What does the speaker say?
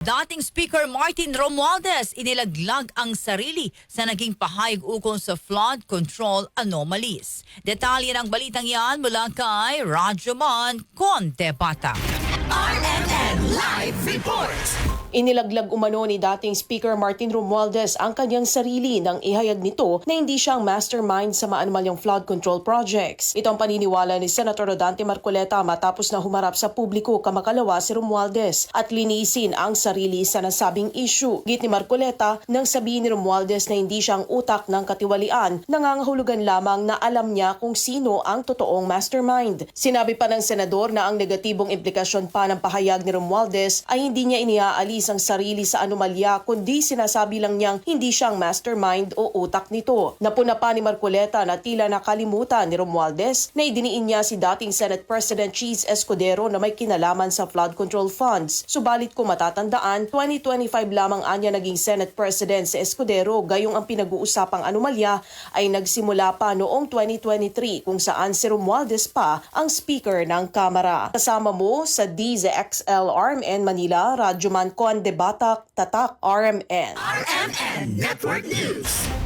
Dating Speaker Martin Romualdez inilaglag ang sarili sa naging pahayag ukol sa flood control anomalies. Detalye ng balitang yan mula kay Rajuman Condebata. RMN Live Report! Inilaglag umano ni dating Speaker Martin Romualdez ang kanyang sarili nang ihayag nito na hindi siyang mastermind sa maanumalyang flood control projects. Ito ang paniniwala ni Senator Rodante Marcoleta matapos na humarap sa publiko kamakalawa si Romualdez at linisin ang sarili sa nasabing issue. Git ni Marcoleta nang sabihin ni Romualdez na hindi siyang utak ng katiwalian, nangangahulugan lamang na alam niya kung sino ang totoong mastermind. Sinabi pa ng senador na ang negatibong implikasyon pa ng pahayag ni Romualdez ay hindi niya iniaalis ang sarili sa anomalya kundi sinasabi lang niyang hindi siyang mastermind o utak nito. Napuna pa ni Marcoleta na tila nakalimutan ni Romualdez na idiniin niya si dating Senate President Cheese Escudero na may kinalaman sa flood control funds. Subalit kung matatandaan, 2025 lamang anya naging Senate President si Escudero, gayong ang pinag-uusapang anomalya ay nagsimula pa noong 2023 kung saan si Romualdez pa ang Speaker ng Kamara. Kasama mo sa DZXL RMN Manila, Rajuman Condebata, Tatak RMN. RMN Network News!